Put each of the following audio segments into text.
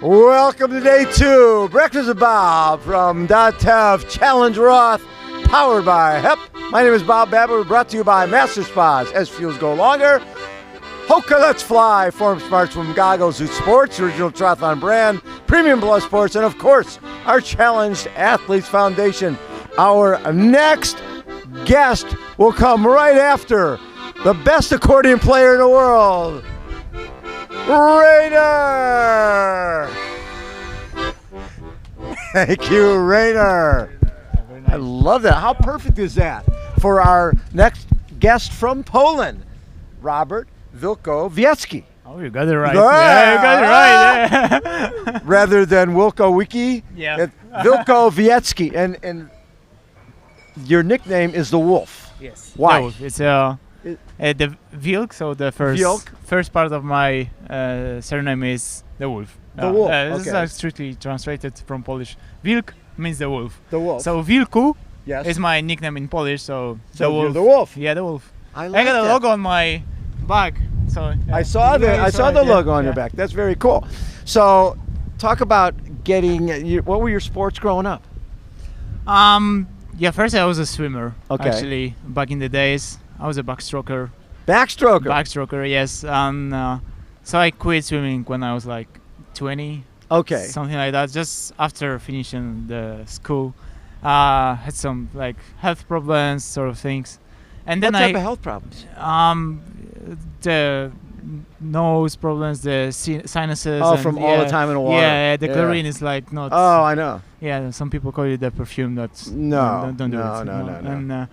Welcome to day 2, Breakfast with Bob from .tev Challenge Roth, powered by HEP. My name is Bob Babbitt, brought to you by Master Spas. SFuels go longer. HOKA Let's Fly, Form Smart Swim Goggles, Zoot Sports, original triathlon brand, Premium Plus Sports, and of course, our Challenged Athletes Foundation. Our next guest will come right after the best accordion player in the world, Rainer. Thank you, Rainer. I love that. How perfect is that for our next guest from Poland, Robert Wilkowiecki. Oh, you got it right. Yeah, you got it right. Yeah. Rather than Wilkowiecki, Yeah. Wilkowiecki, and your nickname is the Wolf. Yes. Why? The wolf. It's the Wilk. So the first part of my surname is the wolf. The wolf. This is strictly translated from Polish. Wilk means the wolf. The wolf. So Wilku Yes. is my nickname in Polish. So the So wolf. you're the wolf. Yeah, the wolf. I got that. a logo on my bag. So yeah. I saw the logo on your back. That's very cool. So, talk about getting. What were your sports growing up? Yeah, first I was a swimmer. Okay. Actually, back in the days, I was a backstroker. Backstroker. Backstroker, yes. And so I quit swimming when I was like 20. Okay. Something like that. Just after finishing the school, had some like health problems, sort of things. And What then type of health problems? The nose problems, the sinuses. Oh, and from all the time in the water. Yeah, the chlorine is like not. Oh, I know. Yeah, some people call it the perfume. That's No, don't do no, it. no.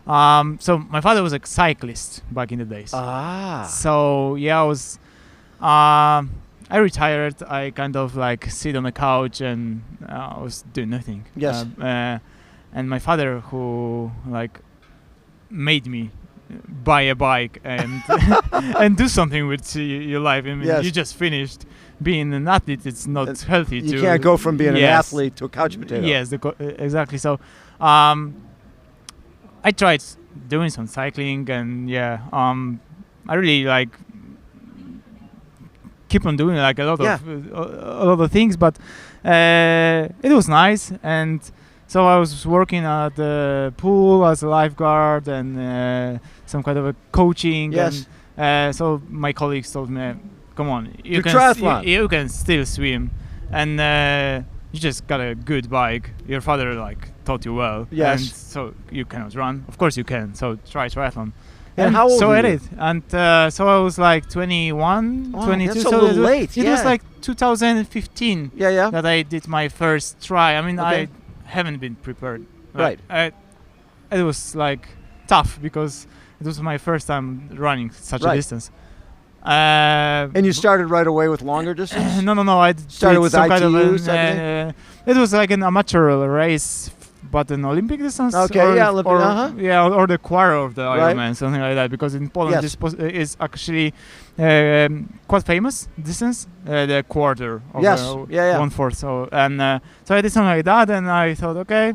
And so my father was a cyclist back in the days. Ah. So yeah, I was. I retired. I kind of like sit on the couch and I was doing nothing. Yes. And my father, who like made me buy a bike and and do something with your life. I mean, Yes. you just finished being an athlete. It's not healthy. You can't go from being an athlete to a couch potato. Yes, exactly. So, I tried doing some cycling, and I really like keep on doing like a lot of things, but it was nice. And so I was working at the pool as a lifeguard and some kind of a coaching. Yes. And so my colleagues told me, "Come on, you can still swim, and you just got a good bike. Your father like taught you well, Yes. and so you cannot run. Of course you can. So try triathlon." And how old so were I you? did, and so I was like 21, Oh, 22. that's a so little late, It was yeah. like 2015 Yeah. that I did my first try. I mean, Okay. I haven't been prepared. Right. It was like tough because it was my first time running such Right. a distance. And you started right away with longer distance? No. I Started did with some kind of ITUs, it was like an amateur race, but an Olympic distance. Okay, or, yeah, Olympic, uh-huh. or the quarter of the Right. Ironman, something like that. Because in Poland, Yes. this is actually quite famous distance, the quarter of Yes, yeah. 1/4. So so I did something like that, and I thought, okay,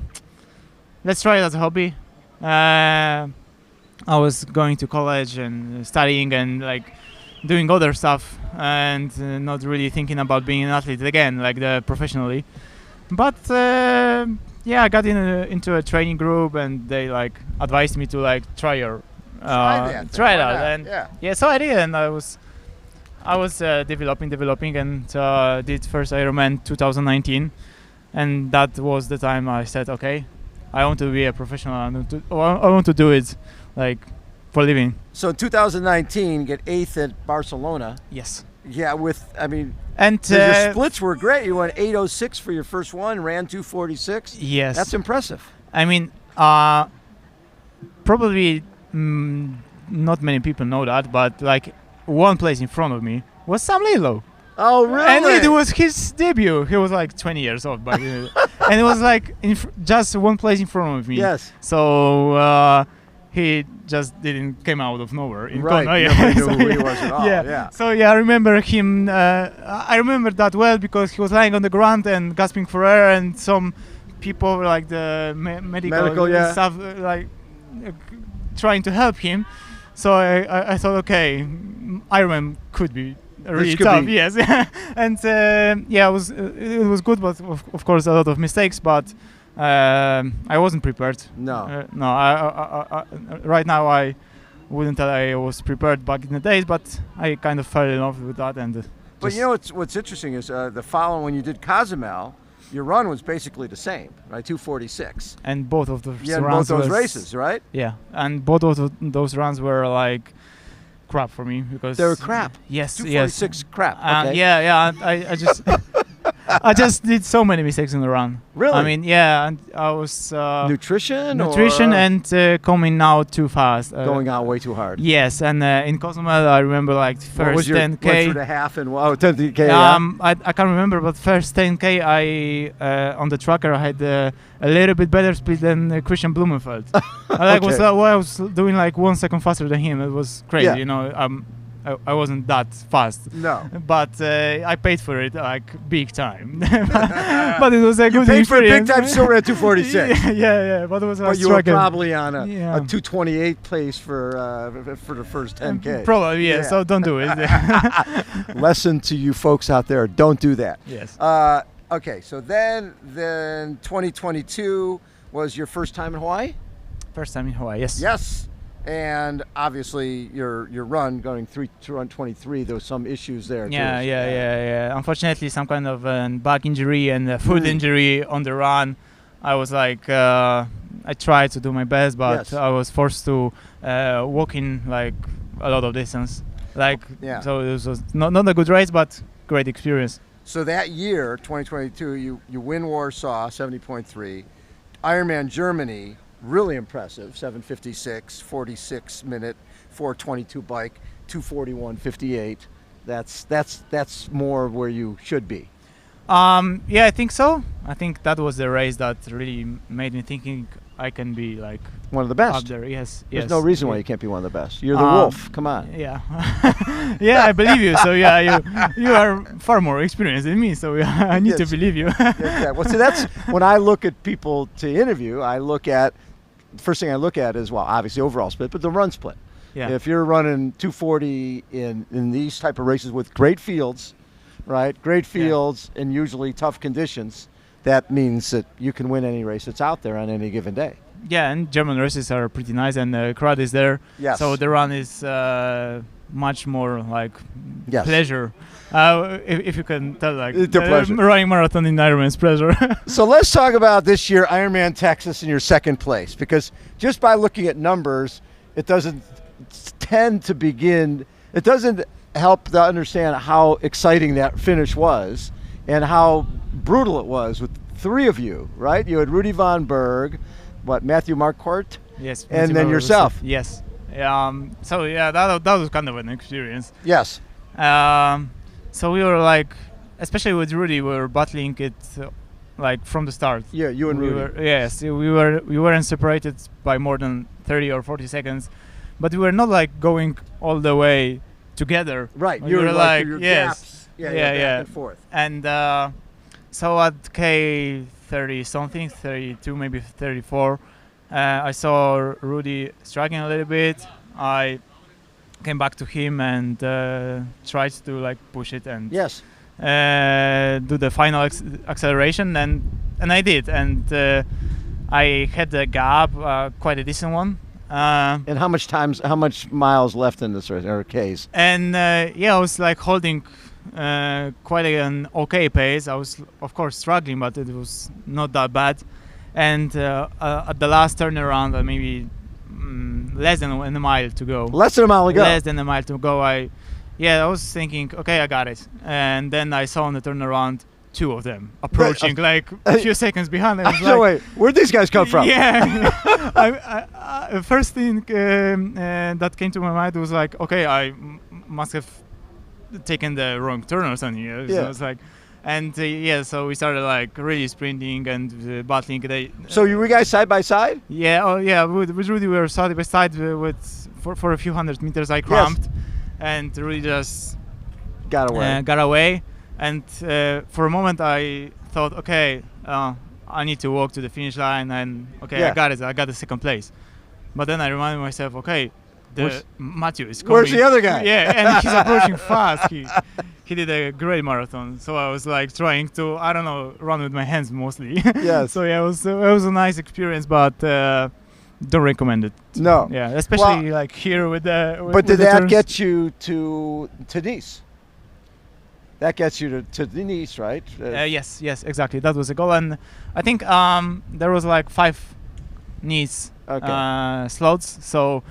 let's try it as a hobby. I was going to college and studying and like doing other stuff and not really thinking about being an athlete again, like professionally. But I got into a training group and they like advised me to like try it out. And so I did, and I was developing and did first Ironman 2019, and that was the time I said, okay, I want to be a professional. I want to do it like for a living. So in 2019, get 8th at Barcelona. Yes. Yeah, And your splits were great. You went 8:06 for your first one, ran 2:46. Yes. That's impressive. I mean, probably not many people know that, but like one place in front of me was Sam Lilo. Oh, really? And it was his debut. He was like 20 years old, but and it was like just one place in front of me. Yes. So he just didn't came out of nowhere. Right. Nobody knew who he was at all. Yeah. So I remember him. I remember that well because he was lying on the ground and gasping for air, and some people like the medical staff trying to help him. So I thought, okay, Ironman could be really could tough. be- Yes, and it was good, but of course a lot of mistakes. But I wasn't prepared. No. No. Right now I wouldn't tell I was prepared back in the days, but I kind of fell in love with that. And But you know what's interesting is the following when you did Cozumel, your run was basically the same, right? 2:46. and both of those Yeah, in runs both those was- races, right? Yeah, and both of those runs were like crap for me because They were crap. Yes, 2:46 crap. Okay. Yeah. I just I just did so many mistakes in the run. Really? I mean, yeah, and I was Nutrition nutrition or and coming out too fast. going out way too hard. Yes, and in Cozumel I remember like What first was your 10k. went through the half and 10k? Yeah. I can't remember, but first 10k I on the tracker I had a little bit better speed than Christian Blumenfeld. I was doing like 1 second faster than him. It was crazy, Yeah. you know. I wasn't that fast, No. but I paid for it like big time. But it was a good Paid for it big experience. time, still ran 2:46. yeah. But it was But a you were struggle. probably on a Yeah. 2:28 pace for the first 10k. Probably, yeah. Yeah. So don't do it. Lesson to you folks out there: don't do that. Yes. Okay, so then 2022 was your first time in Hawaii. First time in Hawaii. Yes. Yes, and obviously your run going to run 23. There was some issues there. Yeah, too. yeah. Unfortunately, some kind of back injury and a foot injury on the run. I was like, I tried to do my best, but Yes. I was forced to walk in like a lot of distance. Like, Yeah. so it was not a good race, but great experience. So that year, 2022, you win Warsaw 70.3, Ironman Germany, really impressive, 7:56, 46 minute, 4:22 bike, 2:41:58. That's more where you should be. Yeah, I think so. I think that was the race that really made me thinking I can be like One of the best. up there. Yes. There's no reason why you can't be one of the best. You're the wolf. Come on. Yeah. Yeah, I believe you. So yeah, you are far more experienced than me. So yeah, I need to Yes. believe you. Yeah. Well, see, that's when I look at people to interview. First thing I look at is, well, obviously overall split, but the run split. Yeah. If you're running 240 in these type of races with great fields, right? Great fields and usually tough conditions, that means that you can win any race that's out there on any given day. Yeah, and German races are pretty nice, and the crowd is there. Yes. So the run is much more like Yes. pleasure. If you can tell, like The pleasure. running marathon in Ironman is pleasure. So let's talk about this year, Ironman Texas, in your second place, because just by looking at numbers, it doesn't tend to begin. It doesn't help to understand how exciting that finish was and how brutal it was with three of you, right? You had Rudy Von Berg, Matthew Marquardt, Yes. and Matthew then Miller yourself. was- Yes. So yeah, that was kind of an experience. Yes. So we were like, especially with Rudy, we were battling it like from the start. Yeah, you and we Rudy. were we weren't separated by more than 30 or 40 seconds, but we were not like going all the way together. Right. We You were were like, your yes. gaps. Yeah, Yeah. back and forth. And so at K 30 something, 32, maybe 34, I saw Rudy struggling a little bit. I came back to him and tried to like push it and Yes. do the final acceleration, and I did, and I had a gap, quite a decent one. And how much miles left in this race, or Ks? And I was like holding quite an okay pace. I was of course struggling, but it was not that bad. And at the last turnaround, maybe less than a mile to go. Less than a mile to go. Less than a mile to go. I was thinking, okay, I got it. And then I saw on the turnaround two of them approaching, like a few seconds behind. I was So wait, where'd these guys come from? Yeah. First thing that came to my mind was like, okay, I must have taken the wrong turn or something. So Yeah. it's like, and so we started like really sprinting and battling. So you were guys side by side? Yeah, with Rudy we were side by side for a few hundred meters. I cramped, and Rudy just Got away. got away. And for a moment I thought, okay, I need to walk to the finish line, and okay, Yeah. I got it. I got the second place. But then I reminded myself, okay, Matthew is coming. Where's the other guy? Yeah, and he's approaching fast. He did a great marathon, so I was like trying to, I don't know, run with my hands mostly. Yes. So yeah, it was a nice experience, but don't recommend it. No. Yeah, especially like here with the. But did the that turns. get you to Nice? That gets you to Nice, right? Yes, exactly. That was the goal, and I think there was like 5 Nice slots, so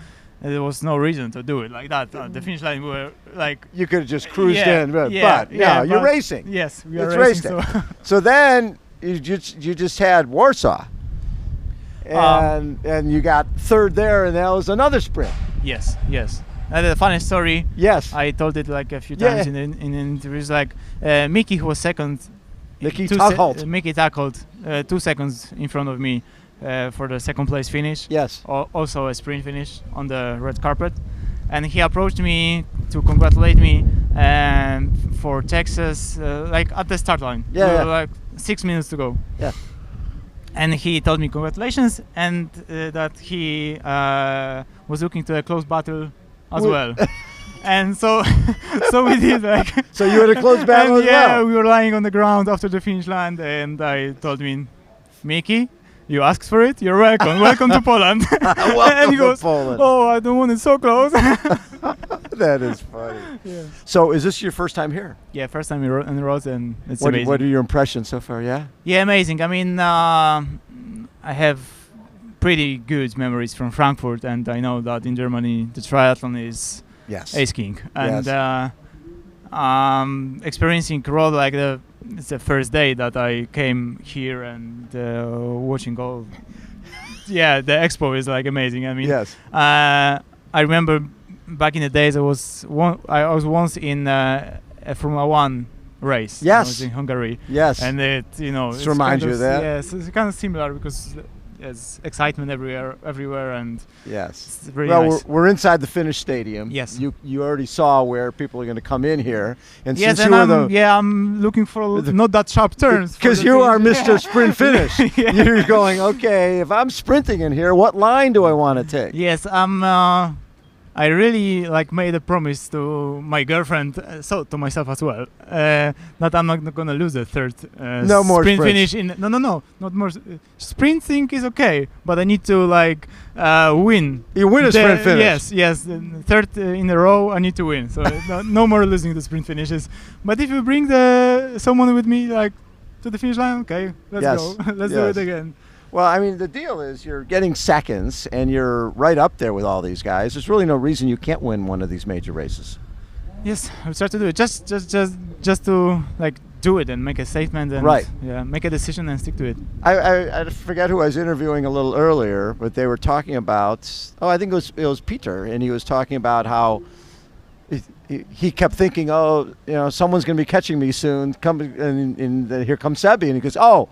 there was no reason to do it like that. The finish line were like you could have just cruised in, but you're racing. Yes, we are it's racing. race day. So then you just had Warsaw, and you got third there, and that was another sprint. Yes. The funny story. Yes. I told it like a few times in interviews. Like Mickey, who was second. Mickey tackled. Mickey tackled 2 seconds in front of me for the second place finish. Yes. Also a sprint finish on the red carpet, and he approached me to congratulate me for Texas, like at the start line. Yeah. Like 6 minutes to go. Yeah. And he told me congratulations, and that he was looking to a close battle as well. And so we did like. So you had a close battle as well. We were lying on the ground after the finish line, and I told him, Mickey, you asked for it. You're welcome. Welcome to Poland. Welcome and he goes, to Poland. Oh, I don't want it so close. That is funny. Yeah. So is this your first time here? Yeah, first time in Roth, and it's What amazing. are your impressions so far? Yeah. Yeah, amazing. I mean, I have pretty good memories from Frankfurt, and I know that in Germany the triathlon is ace king. And experiencing Roth like it's the first day that I came here and watching all. Yeah, the expo is like amazing. I mean, I remember back in the days I was once in a Formula 1 race. Yes. I was in Hungary. Yes. And it Just reminds you of that. Yes, it's kind of similar because there's excitement everywhere, and it's really nice. We're inside the Finnish stadium. Yes. You already saw where people are going to come in here, and yes, since and I'm looking for not that sharp turns. Because you are Mr. Sprint Finish. You're going, okay, if I'm sprinting in here, what line do I want to take? Yes, I really made a promise to my girlfriend, so to myself as well, that I'm not gonna lose a third no more sprint sprints. finish. Not more. Sprinting is okay, but I need to win. You win a sprint finish. Yes. Third in a row, I need to win. So no more losing the sprint finishes. But if you bring someone with me to the finish line, okay, let's go. Let's do it again. Well, I mean, the deal is you're getting seconds, and you're right up there with all these guys. There's really no reason you can't win one of these major races. Yes, I'll try to do it. Just to do it and make a statement and make a decision and stick to it. I forget who I was interviewing a little earlier, but they were talking about. Oh, I think it was Peter, and he was talking about how he kept thinking, someone's going to be catching me soon. And here comes Sebi, and he goes, oh.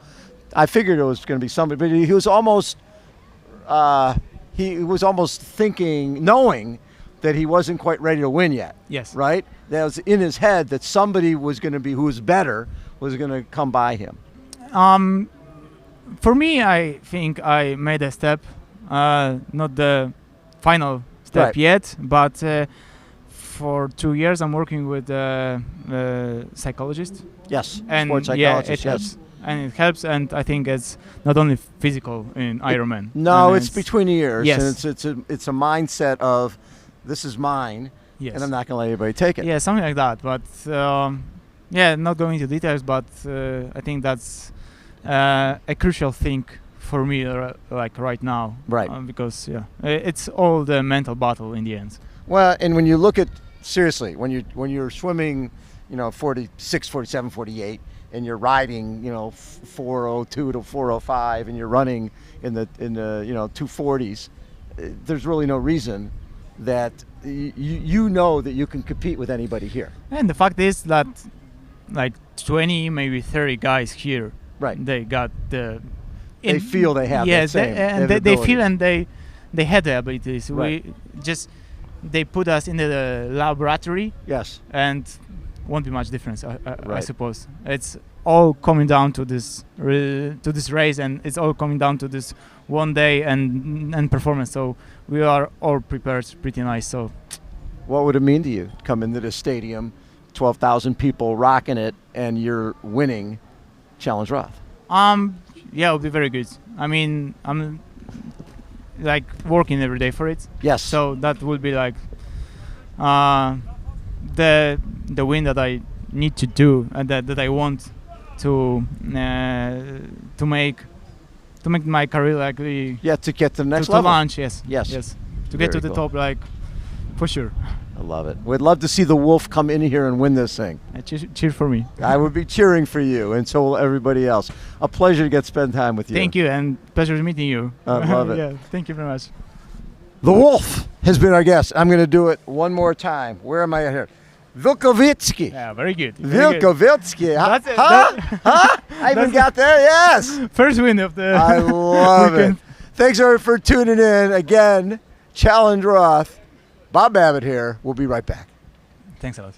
I figured it was going to be somebody, but he was almost thinking, knowing that he wasn't quite ready to win yet. Yes. Right? That was in his head that somebody was going to be who was better was going to come by him. For me, I think I made a step, not the final step yet, but for 2 years I'm working with a psychologist. Yes. And sports psychologist. It helps. And it helps, and I think it's not only physical in Ironman. No, it's between the ears. Yes. And it's a mindset of, this is mine, and I'm not going to let anybody take it. Yeah, something like that. But not going into details, but I think that's a crucial thing for me, right now. Right. Because it's all the mental battle in the end. Well, and when you look at seriously, when you're swimming, 46, 47, 48. And you're riding, 402 to 405, and you're running in the 240s. There's really no reason that you know that you can compete with anybody here. And the fact is that 20, maybe 30 guys here, they got they feel they have that same. They feel and they had the abilities. Right. They put us in the laboratory. Yes. And won't be much difference. I Right. suppose it's all coming down to this race, and it's all coming down to this one day and performance. So we are all prepared pretty nice. So What would it mean to you? Come into the stadium, 12,000 people rocking it, and you're winning Challenge Roth. yeah, it'll be very good. I mean, I'm like working every day for it. Yes. So that would be like the win that I need to do and that I want to make my career like really Yeah, to get to the next to level. launch. Yes. Yes. To get Very to the cool. top, like for sure. I love it. We'd love to see the Wolf come in here and win this thing. Cheer for me. I would be cheering for you, and so will everybody else. A pleasure to spend time with you. Thank you, and pleasure meeting you. I love it. Yeah, thank you very much. The Wolf has been our guest. I'm going to do it one more time. Where am I at here? Wilkowiecki. Yeah, very good. Very good. Wilkowiecki. Huh? That's it. Huh? I even got there. Yes. First win of the I love it. weekend. Thanks everyone for tuning in. Again, Challenge Roth. Bob Babbitt here. We'll be right back. Thanks a lot.